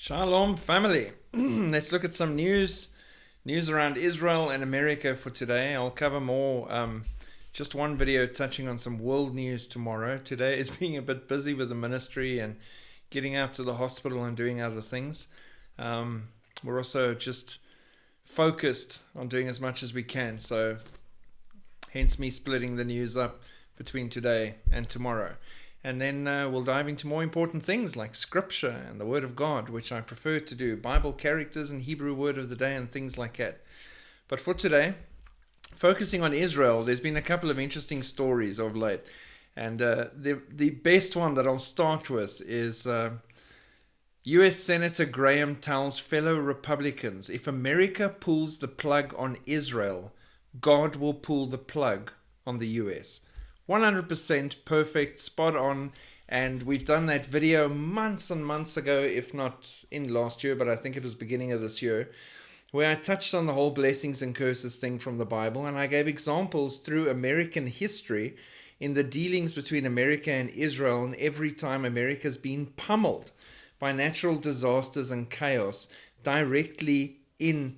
Shalom, family. Let's look at some news around Israel and America for today. I'll cover more, just one video touching on some world news tomorrow. Today is being a bit busy with the ministry and getting out to the hospital and doing other things. We're also just focused on doing as much as we can, so hence me splitting the news up between today and tomorrow. And then we'll dive into more important things like scripture and the word of God, which I prefer to do, Bible characters and Hebrew word of the day and things like that. But for today, focusing on Israel, there's been a couple of interesting stories of late. And the best one that I'll start with is U.S. Senator Graham tells fellow Republicans, if America pulls the plug on Israel, God will pull the plug on the U.S. 100% perfect, spot on, and we've done that video months and months ago, if not in last year, but I think it was beginning of this year, where I touched on the whole blessings and curses thing from the Bible, and I gave examples through American history in the dealings between America and Israel, and every time America's been pummeled by natural disasters and chaos directly into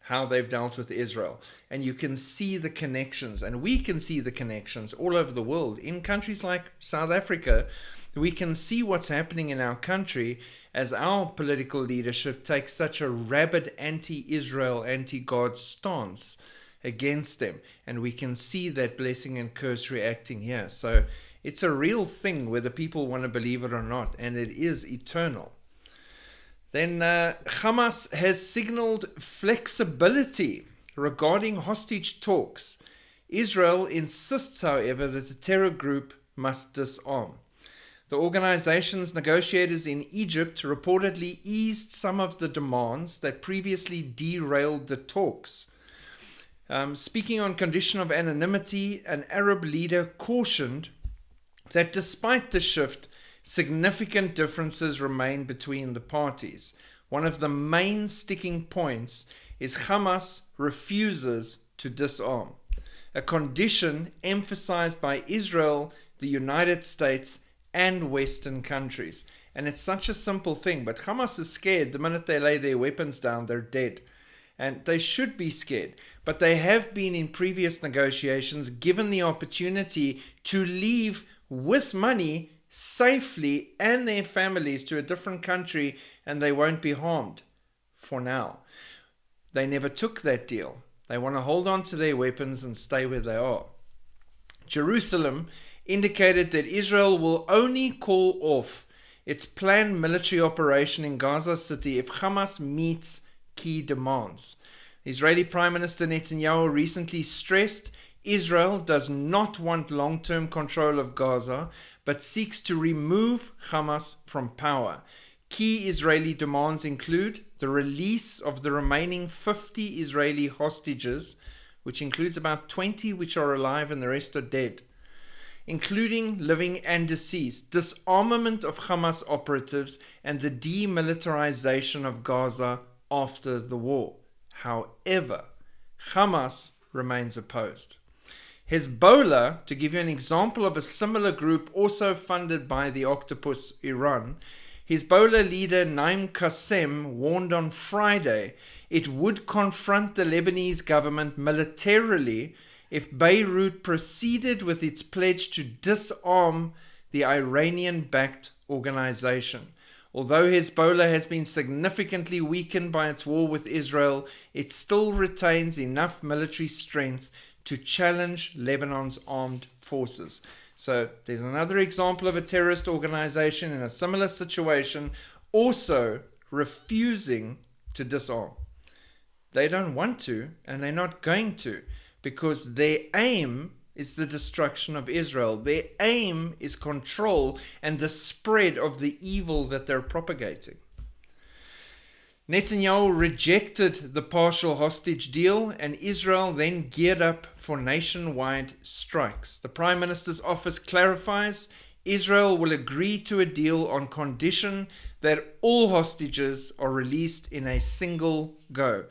how they've dealt with Israel. And you can see the connections, and we can see the connections all over the world. In countries like South Africa, we can see what's happening in our country as our political leadership takes such a rabid anti-Israel, anti-God stance against them. And we can see that blessing and curse reacting here. So it's a real thing whether people want to believe it or not, and it is eternal. Then Hamas has signaled flexibility regarding hostage talks. Israel insists, however, that the terror group must disarm. The organization's negotiators in Egypt reportedly eased some of the demands that previously derailed the talks. Speaking on condition of anonymity, an Arab leader cautioned that despite the shift, significant differences remain between the parties. One of the main sticking points is Hamas refuses to disarm, a condition emphasized by Israel, the United States, and Western countries. And it's such a simple thing, but Hamas is scared. The minute they lay their weapons down, they're dead. And they should be scared. But they have been in previous negotiations given the opportunity to leave with money safely and their families to a different country, and they won't be harmed for now. They never took that deal. They want to hold on to their weapons and stay where they are. Jerusalem indicated that Israel will only call off its planned military operation in Gaza City if Hamas meets key demands. Israeli Prime Minister Netanyahu recently stressed Israel does not want long-term control of Gaza, but seeks to remove Hamas from power. Key Israeli demands include the release of the remaining 50 Israeli hostages, which includes about 20 which are alive and the rest are dead, including living and deceased, disarmament of Hamas operatives, and the demilitarization of Gaza after the war. However, Hamas remains opposed. Hezbollah, to give you an example of a similar group also funded by the octopus Iran, Hezbollah leader Naim Qassem warned on Friday it would confront the Lebanese government militarily if Beirut proceeded with its pledge to disarm the Iranian-backed organization. Although Hezbollah has been significantly weakened by its war with Israel, it still retains enough military strength to challenge Lebanon's armed forces. So there's another example of a terrorist organization in a similar situation also refusing to disarm. They don't want to, and they're not going to, because their aim is the destruction of Israel. Their aim is control and the spread of the evil that they're propagating. Netanyahu rejected the partial hostage deal, and Israel then geared up for nationwide strikes. The Prime Minister's office clarifies Israel will agree to a deal on condition that all hostages are released in a single go.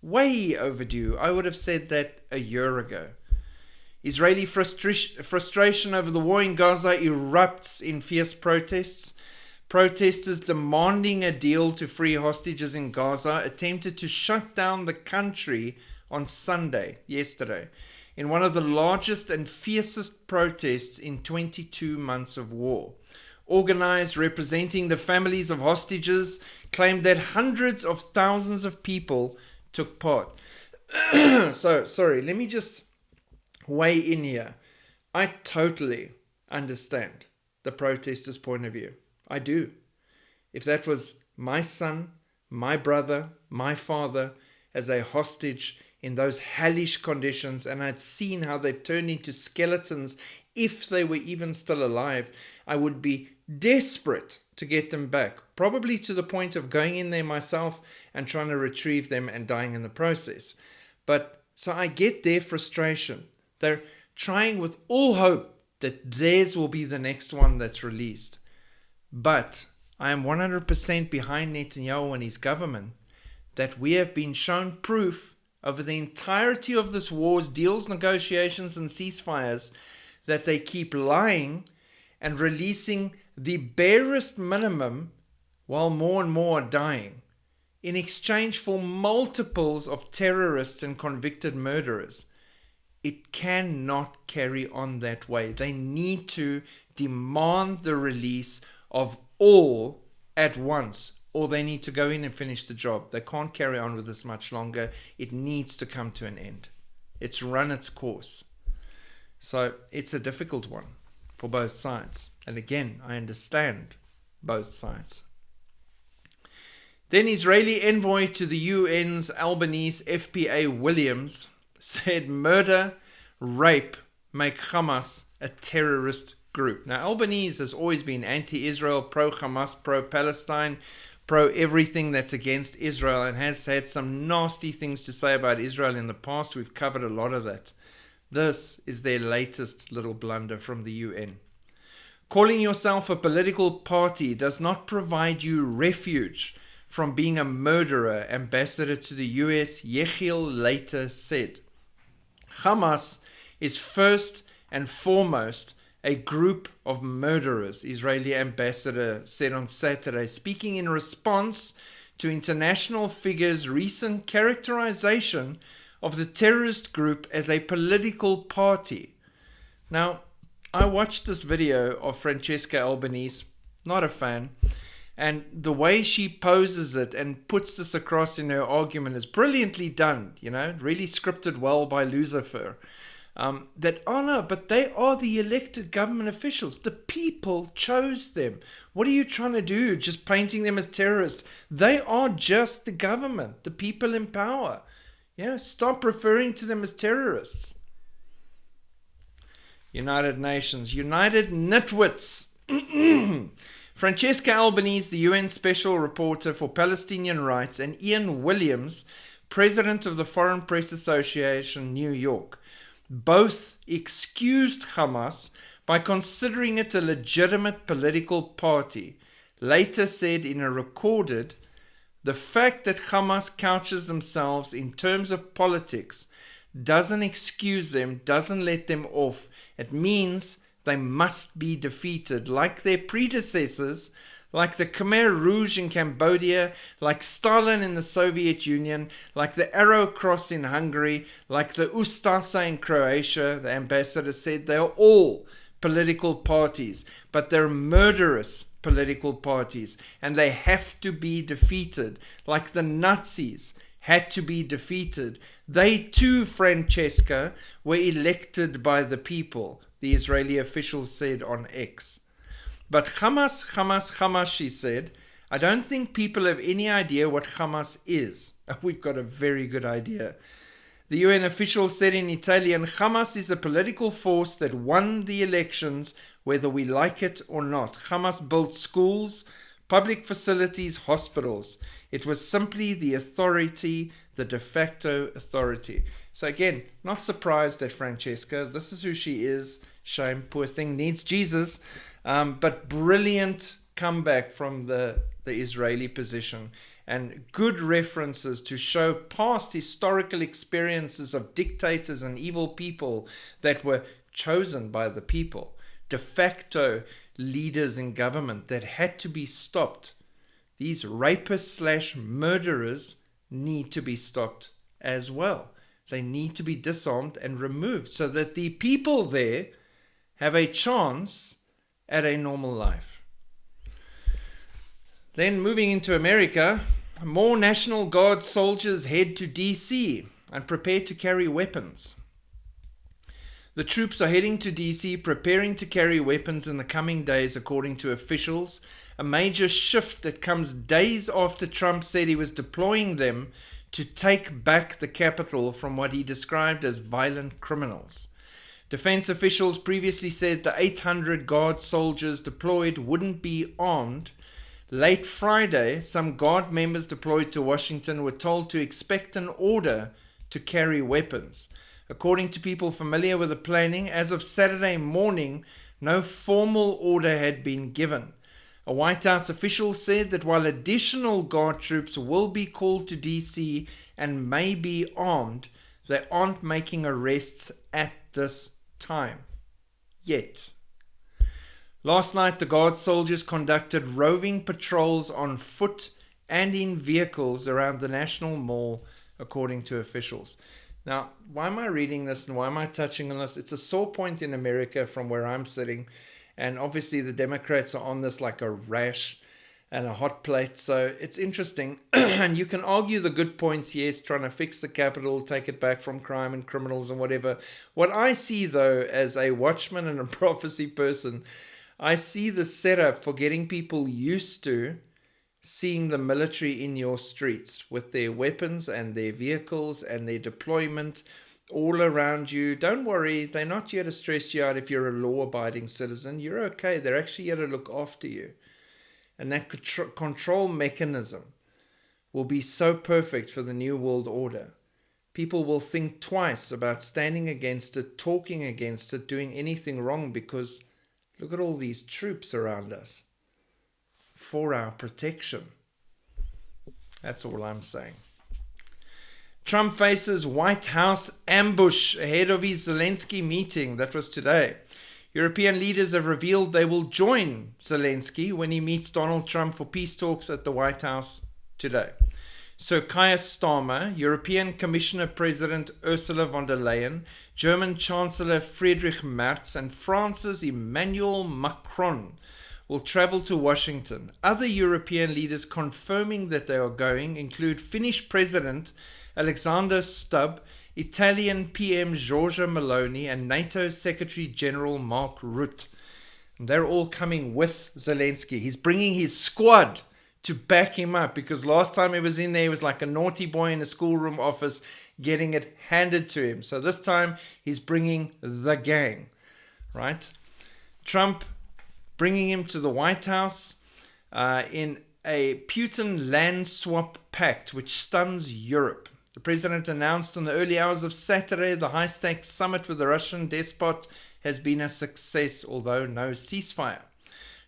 Way overdue. I would have said that a year ago. Israeli frustration over the war in Gaza erupts in fierce protests. Protesters demanding a deal to free hostages in Gaza attempted to shut down the country on Sunday, yesterday, in one of the largest and fiercest protests in 22 months of war. Organized representing the families of hostages claimed that hundreds of thousands of people took part. So, sorry, let me just weigh in here. I totally understand the protesters' point of view. I do. If that was my son, my brother, my father as a hostage in those hellish conditions, and I'd seen how they've turned into skeletons, if they were even still alive, I would be desperate to get them back, probably to the point of going in there myself and trying to retrieve them and dying in the process. But so I get their frustration. They're trying with all hope that theirs will be the next one that's released. But I am 100% behind Netanyahu and his government that we have been shown proof over the entirety of this war's deals, negotiations, and ceasefires that they keep lying and releasing the barest minimum while more and more are dying in exchange for multiples of terrorists and convicted murderers. It cannot carry on that way. They need to demand the release of all at once, or they need to go in and finish the job. They can't carry on with this much longer. It needs to come to an end. It's run its course. So it's a difficult one for both sides. And again, I understand both sides. Then Israeli envoy to the UN's Albanese FPA Williams said murder, rape make Hamas a terrorist group. Now, Albanese has always been anti-Israel, pro-Hamas, pro-Palestine, pro-everything that's against Israel, and has had some nasty things to say about Israel in the past. We've covered a lot of that. This is their latest little blunder from the UN. Calling yourself a political party does not provide you refuge from being a murderer, ambassador to the US Yechiel later said. Hamas is first and foremost a group of murderers, Israeli ambassador said on Saturday, speaking in response to international figures' recent characterization of the terrorist group as a political party. Now, I watched this video of Francesca Albanese, not a fan, and the way she poses it and puts this across in her argument is brilliantly done, really scripted well by Lucifer. But they are the elected government officials. The people chose them. What are you trying to do? Just painting them as terrorists? They are just the government, the people in power. Stop referring to them as terrorists. United Nations, United Nitwits. Francesca Albanese, the UN Special Reporter for Palestinian Rights, and Ian Williams, President of the Foreign Press Association, New York, both excused Hamas by considering it a legitimate political party. Later said in a recorded, the fact that Hamas couches themselves in terms of politics doesn't excuse them, doesn't let them off. It means they must be defeated, like their predecessors, like the Khmer Rouge in Cambodia, like Stalin in the Soviet Union, like the Arrow Cross in Hungary, like the Ustasa in Croatia. The ambassador said they are all political parties, but they're murderous political parties, and they have to be defeated, like the Nazis had to be defeated. They too, Francesca, were elected by the people, the Israeli officials said on X. But Hamas, she said, I don't think people have any idea what Hamas is. We've got a very good idea. The UN official said in Italian, Hamas is a political force that won the elections, whether we like it or not. Hamas built schools, public facilities, hospitals. It was simply the authority, the de facto authority. So again, not surprised at Francesca. This is who she is. Shame, poor thing, needs Jesus. But brilliant comeback from the Israeli position, and good references to show past historical experiences of dictators and evil people that were chosen by the people. De facto leaders in government that had to be stopped. These rapists/murderers need to be stopped as well. They need to be disarmed and removed so that the people there have a chance at a normal life. Then moving into America, more National Guard soldiers head to DC and prepare to carry weapons. The troops are heading to DC, preparing to carry weapons in the coming days, according to officials. A major shift that comes days after Trump said he was deploying them to take back the Capitol from what he described as violent criminals. Defense officials previously said the 800 Guard soldiers deployed wouldn't be armed. Late Friday, some Guard members deployed to Washington were told to expect an order to carry weapons. According to people familiar with the planning, as of Saturday morning, no formal order had been given. A White House official said that while additional Guard troops will be called to DC and may be armed, they aren't making arrests at this time yet. Last night, the Guard soldiers conducted roving patrols on foot and in vehicles around the National Mall, according to officials. Now, why am I reading this and why am I touching on this? It's a sore point in America from where I'm sitting. And obviously the Democrats are on this like a rash and a hot plate. So it's interesting. And you can argue the good points, yes, trying to fix the Capitol, take it back from crime and criminals and whatever. What I see, though, as a watchman and a prophecy person, I see the setup for getting people used to seeing the military in your streets with their weapons and their vehicles and their deployment all around you. Don't worry, they're not here to stress you out if you're a law-abiding citizen. You're okay. They're actually here to look after you. And that control mechanism will be so perfect for the New World Order. People will think twice about standing against it, talking against it, doing anything wrong, because look at all these troops around us for our protection. That's all I'm saying. Trump faces White House ambush ahead of his Zelensky meeting. That was today. European leaders have revealed they will join Zelensky when he meets Donald Trump for peace talks at the White House today. Sir Keir Starmer, European Commissioner President Ursula von der Leyen, German Chancellor Friedrich Merz, and France's Emmanuel Macron will travel to Washington. Other European leaders confirming that they are going include Finnish President Alexander Stubb, Italian PM Giorgia Meloni, and NATO Secretary General Mark Rutte. And they're all coming with Zelensky. He's bringing his squad to back him up, because last time he was in there, he was like a naughty boy in a schoolroom office getting it handed to him. So this time he's bringing the gang, right? Trump bringing him to the White House in a Putin land swap pact, which stuns Europe. The president announced in the early hours of Saturday the high-stakes summit with the Russian despot has been a success, although no ceasefire.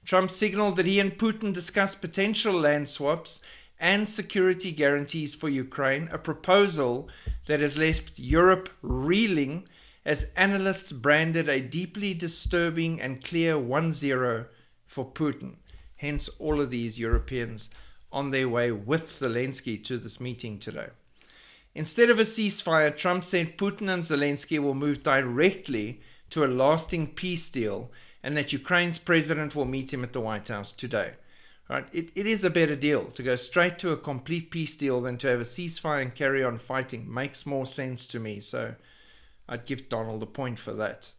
Trump signaled that he and Putin discussed potential land swaps and security guarantees for Ukraine, a proposal that has left Europe reeling, as analysts branded a deeply disturbing and clear 1-0 for Putin. Hence all of these Europeans on their way with Zelensky to this meeting today. Instead of a ceasefire, Trump said Putin and Zelensky will move directly to a lasting peace deal, and that Ukraine's president will meet him at the White House today. Right? It is a better deal to go straight to a complete peace deal than to have a ceasefire and carry on fighting. Makes more sense to me, so I'd give Donald a point for that.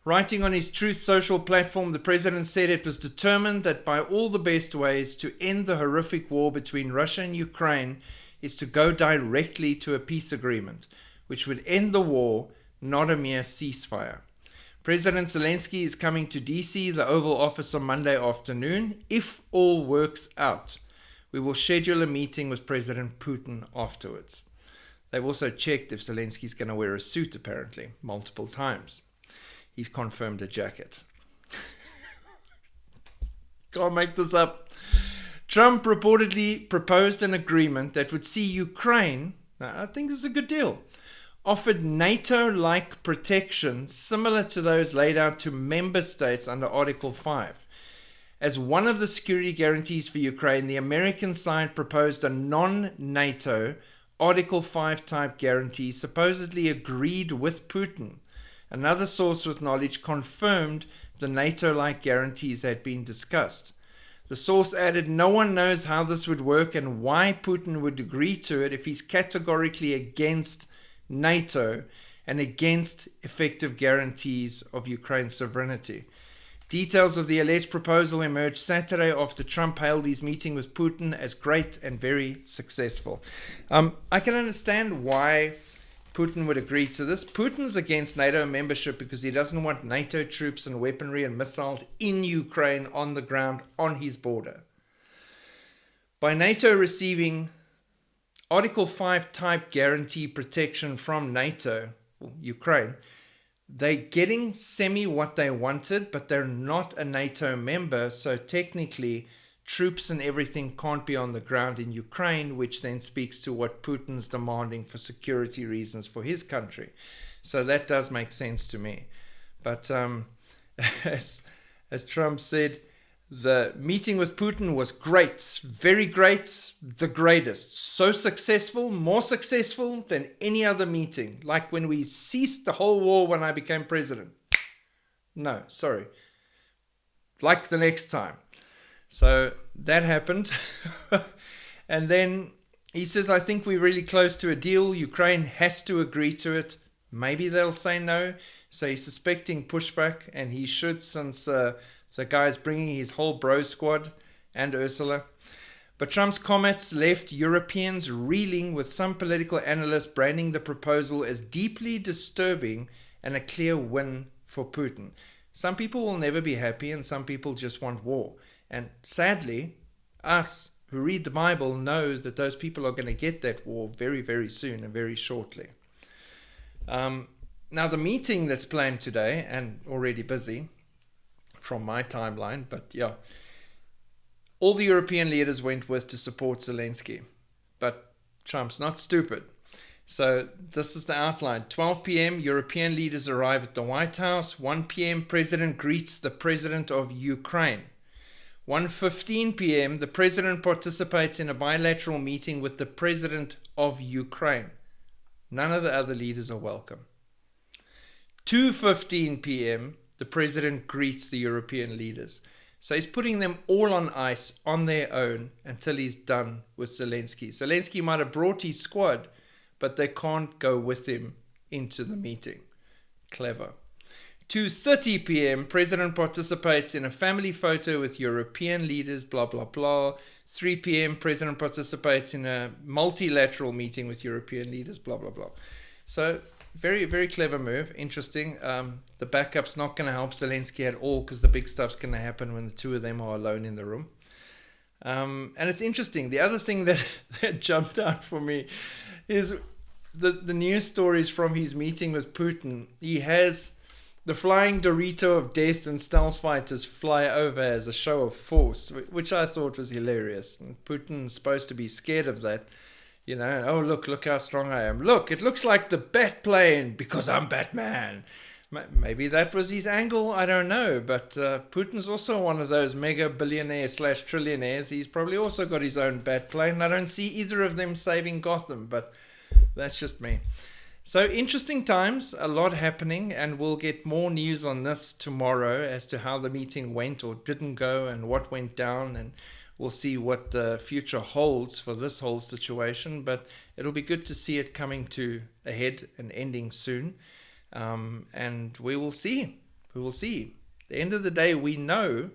Writing on his Truth Social platform, the president said it was determined that by all the best ways to end the horrific war between Russia and Ukraine is to go directly to a peace agreement, which would end the war, not a mere ceasefire. President Zelensky is coming to DC, the Oval Office, on Monday afternoon. If all works out, we will schedule a meeting with President Putin afterwards. They've also checked if Zelensky's going to wear a suit, apparently, multiple times. He's confirmed a jacket. Can't make this up. Trump reportedly proposed an agreement that would see Ukraine, now I think this is a good deal, offered NATO-like protection similar to those laid out to member states under Article 5. As one of the security guarantees for Ukraine, the American side proposed a non-NATO Article 5 type guarantee supposedly agreed with Putin. Another source with knowledge confirmed the NATO-like guarantees had been discussed. The source added, no one knows how this would work and why Putin would agree to it if he's categorically against NATO and against effective guarantees of Ukraine's sovereignty. Details of the alleged proposal emerged Saturday after Trump hailed his meeting with Putin as great and very successful. I can understand why Putin would agree to this. Putin's against NATO membership because he doesn't want NATO troops and weaponry and missiles in Ukraine on the ground on his border. By NATO receiving Article 5 type guarantee protection from NATO, Ukraine, they're getting semi what they wanted, but they're not a NATO member, so technically troops and everything can't be on the ground in Ukraine, which then speaks to what Putin's demanding for security reasons for his country. So that does make sense to me. But as Trump said, the meeting with Putin was great, very great, the greatest. So successful, more successful than any other meeting. Like when we ceased the whole war when I became president. No, sorry. Like the next time. So that happened. And then he says, I think we're really close to a deal. Ukraine has to agree to it. Maybe they'll say no. So he's suspecting pushback, and he should, since the guy's bringing his whole bro squad and Ursula. But Trump's comments left Europeans reeling, with some political analysts branding the proposal as deeply disturbing and a clear win for Putin. Some people will never be happy, and some people just want war. And sadly, us who read the Bible knows that those people are going to get that war very, very soon and very shortly. Now, the meeting that's planned today, and already busy from my timeline, but yeah, all the European leaders went with to support Zelensky. But Trump's not stupid. So this is the outline. 12 p.m., European leaders arrive at the White House. 1 p.m., President greets the President of Ukraine. 1:15 p.m., the President participates in a bilateral meeting with the President of Ukraine. None of the other leaders are welcome. 2:15 p.m., the President greets the European leaders. So he's putting them all on ice on their own until he's done with Zelensky. Zelensky might have brought his squad, but they can't go with him into the meeting. Clever. 2:30 p.m., President participates in a family photo with European leaders, blah, blah, blah. 3 p.m., President participates in a multilateral meeting with European leaders, blah, blah, blah. So very, very clever move. Interesting. The backup's not going to help Zelensky at all, because the big stuff's going to happen when the two of them are alone in the room. And it's interesting. The other thing that jumped out for me is the news stories from his meeting with Putin. He has the flying Dorito of death and stealth fighters fly over as a show of force, which I thought was hilarious. And Putin's supposed to be scared of that. You know, oh, look how strong I am. Look, it looks like the bat plane because I'm Batman. Maybe that was his angle. I don't know. But Putin's also one of those mega billionaires / trillionaires. He's probably also got his own bat plane. I don't see either of them saving Gotham, but that's just me. So interesting times, a lot happening, and we'll get more news on this tomorrow as to how the meeting went or didn't go and what went down, and we'll see what the future holds for this whole situation. But it'll be good to see it coming to a head and ending soon, and we will see. We will see. At the end of the day, we know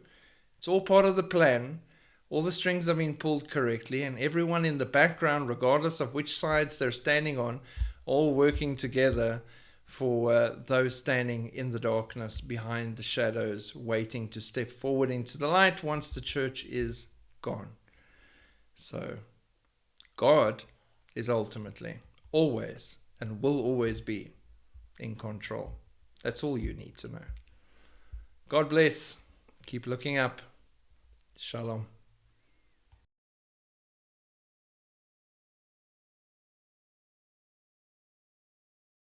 it's all part of the plan. All the strings have been pulled correctly, and everyone in the background, regardless of which sides they're standing on, all working together for those standing in the darkness, behind the shadows, waiting to step forward into the light once the church is gone. So God is ultimately always and will always be in control. That's all you need to know. God bless. Keep looking up. Shalom.